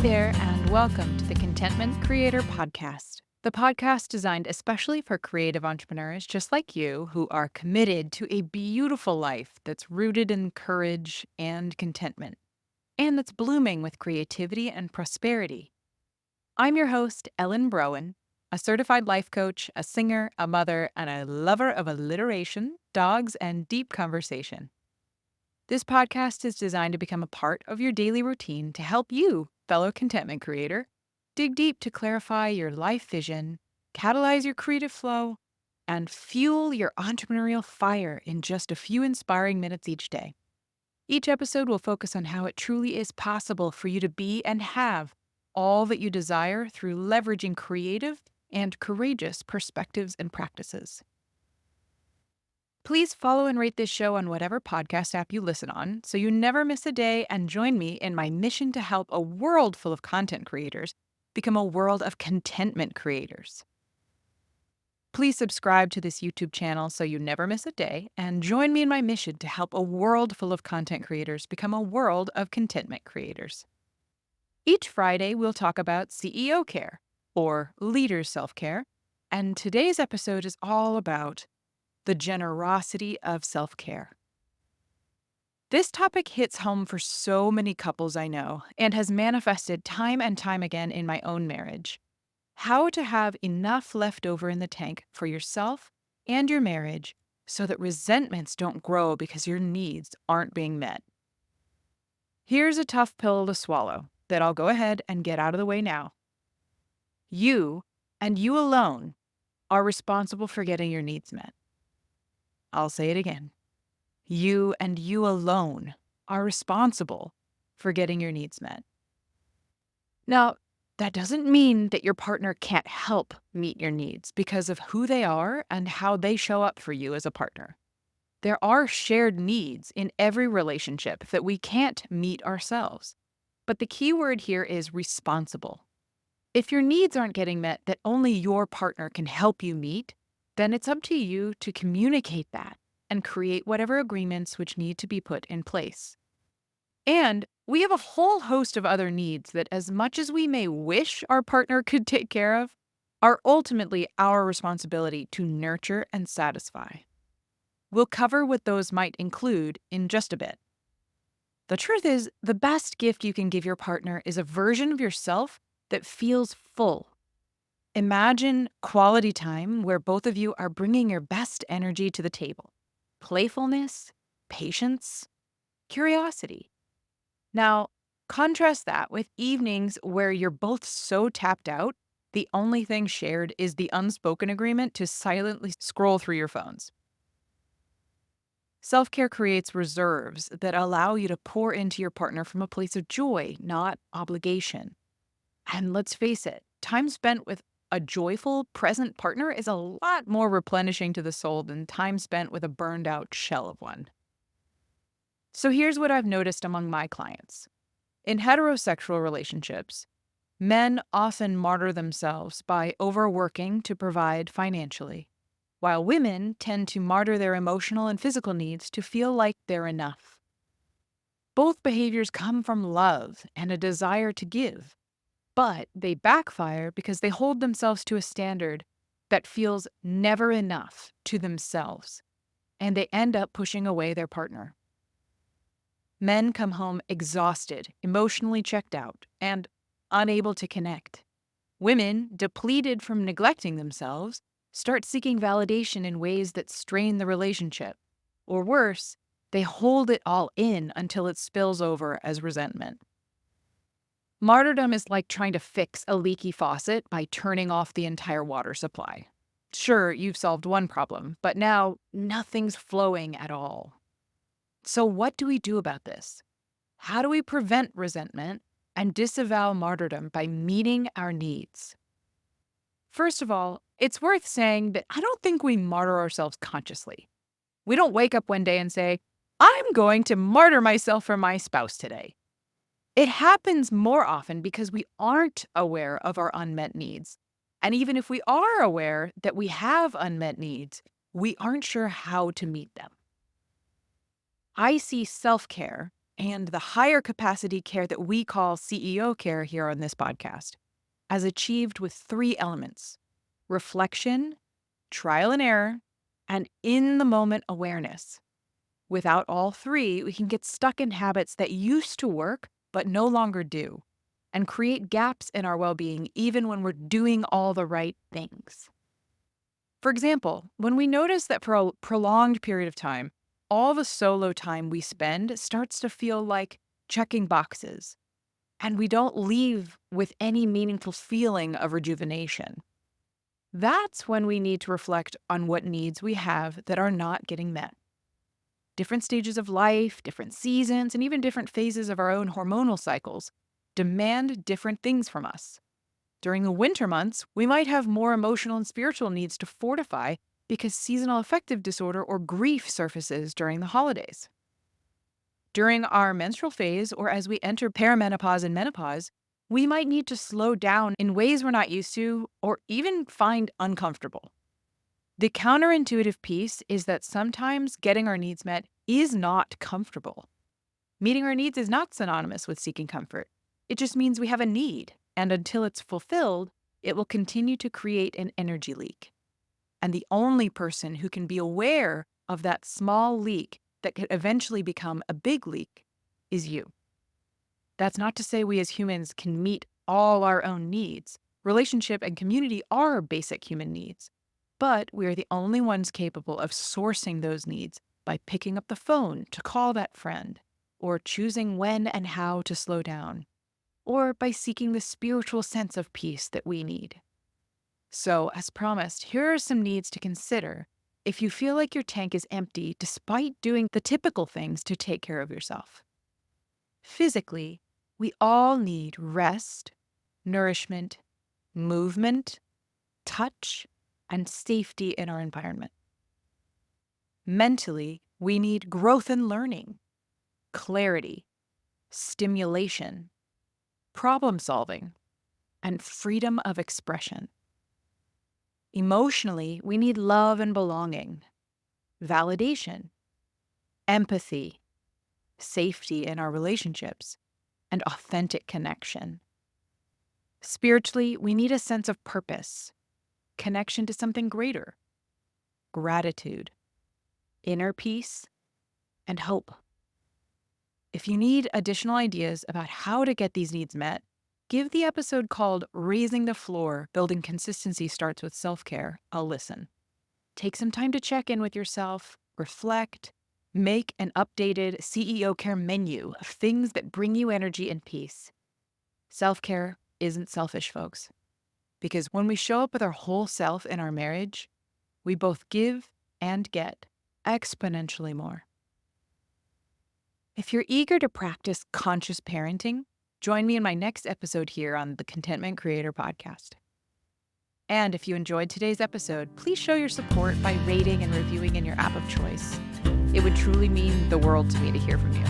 there, and welcome to the Contentment Creator Podcast, the podcast designed especially for creative entrepreneurs just like you who are committed to a beautiful life that's rooted in courage and contentment, and that's blooming with creativity and prosperity. I'm your host, Ellen Broen, a certified life coach, a singer, a mother, and a lover of alliteration, dogs, and deep conversation. This podcast is designed to become a part of your daily routine to help you, fellow contentment creator, dig deep to clarify your life vision, catalyze your creative flow, and fuel your entrepreneurial fire in just a few inspiring minutes each day. Each episode will focus on how it truly is possible for you to be and have all that you desire through leveraging creative and courageous perspectives and practices. Please follow and rate this show on whatever podcast app you listen on so you never miss a day, and join me in my mission to help a world full of content creators become a world of contentment creators. Please subscribe to this YouTube channel so you never miss a day, and join me in my mission to help a world full of content creators become a world of contentment creators. Each Friday, we'll talk about CEO care, or leader self-care, and today's episode is all about the generosity of self-care. This topic hits home for so many couples I know and has manifested time and time again in my own marriage. How to have enough left over in the tank for yourself and your marriage so that resentments don't grow because your needs aren't being met. Here's a tough pill to swallow that I'll go ahead and get out of the way now. You, and you alone, are responsible for getting your needs met. I'll say it again. You and you alone are responsible for getting your needs met. Now, that doesn't mean that your partner can't help meet your needs because of who they are and how they show up for you as a partner. There are shared needs in every relationship that we can't meet ourselves. But the key word here is responsible. If your needs aren't getting met that only your partner can help you meet, then it's up to you to communicate that and create whatever agreements which need to be put in place. And we have a whole host of other needs that, as much as we may wish our partner could take care of, are ultimately our responsibility to nurture and satisfy. We'll cover what those might include in just a bit. The truth is, the best gift you can give your partner is a version of yourself that feels full. Imagine quality time where both of you are bringing your best energy to the table. Playfulness, patience, curiosity. Now, contrast that with evenings where you're both so tapped out, the only thing shared is the unspoken agreement to silently scroll through your phones. Self-care creates reserves that allow you to pour into your partner from a place of joy, not obligation. And let's face it, time spent with a joyful, present partner is a lot more replenishing to the soul than time spent with a burned-out shell of one. So here's what I've noticed among my clients. In heterosexual relationships, men often martyr themselves by overworking to provide financially, while women tend to martyr their emotional and physical needs to feel like they're enough. Both behaviors come from love and a desire to give, but they backfire because they hold themselves to a standard that feels never enough to themselves, and they end up pushing away their partner. Men come home exhausted, emotionally checked out, and unable to connect. Women, depleted from neglecting themselves, start seeking validation in ways that strain the relationship. Or worse, they hold it all in until it spills over as resentment. Martyrdom is like trying to fix a leaky faucet by turning off the entire water supply. Sure, you've solved one problem, but now nothing's flowing at all. So what do we do about this? How do we prevent resentment and disavow martyrdom by meeting our needs? First of all, it's worth saying that I don't think we martyr ourselves consciously. We don't wake up one day and say, I'm going to martyr myself for my spouse today. It happens more often because we aren't aware of our unmet needs. And even if we are aware that we have unmet needs, we aren't sure how to meet them. I see self-care and the higher capacity care that we call CEO care here on this podcast, as achieved with 3 elements: reflection, trial and error, and in the moment awareness. Without all 3, we can get stuck in habits that used to work but no longer do, and create gaps in our well-being even when we're doing all the right things. For example, when we notice that for a prolonged period of time, all the solo time we spend starts to feel like checking boxes, and we don't leave with any meaningful feeling of rejuvenation. That's when we need to reflect on what needs we have that are not getting met. Different stages of life, different seasons, and even different phases of our own hormonal cycles demand different things from us. During the winter months, we might have more emotional and spiritual needs to fortify because seasonal affective disorder or grief surfaces during the holidays. During our menstrual phase, or as we enter perimenopause and menopause, we might need to slow down in ways we're not used to or even find uncomfortable. The counterintuitive piece is that sometimes getting our needs met is not comfortable. Meeting our needs is not synonymous with seeking comfort. It just means we have a need, and until it's fulfilled, it will continue to create an energy leak. And the only person who can be aware of that small leak that could eventually become a big leak is you. That's not to say we as humans can meet all our own needs. Relationship and community are basic human needs. But we are the only ones capable of sourcing those needs by picking up the phone to call that friend, or choosing when and how to slow down, or by seeking the spiritual sense of peace that we need. So, as promised, here are some needs to consider if you feel like your tank is empty despite doing the typical things to take care of yourself. Physically, we all need rest, nourishment, movement, touch, and safety in our environment. Mentally, we need growth and learning, clarity, stimulation, problem solving, and freedom of expression. Emotionally, we need love and belonging, validation, empathy, safety in our relationships, and authentic connection. Spiritually, we need a sense of purpose, connection to something greater, gratitude, inner peace, and hope. If you need additional ideas about how to get these needs met, give the episode called Raising the Floor, Building Consistency Starts with Self-Care a listen. Take some time to check in with yourself, reflect, make an updated CEO care menu of things that bring you energy and peace. Self-care isn't selfish, folks. Because when we show up with our whole self in our marriage, we both give and get exponentially more. If you're eager to practice conscious parenting, join me in my next episode here on the Contentment Creator Podcast. And if you enjoyed today's episode, please show your support by rating and reviewing in your app of choice. It would truly mean the world to me to hear from you.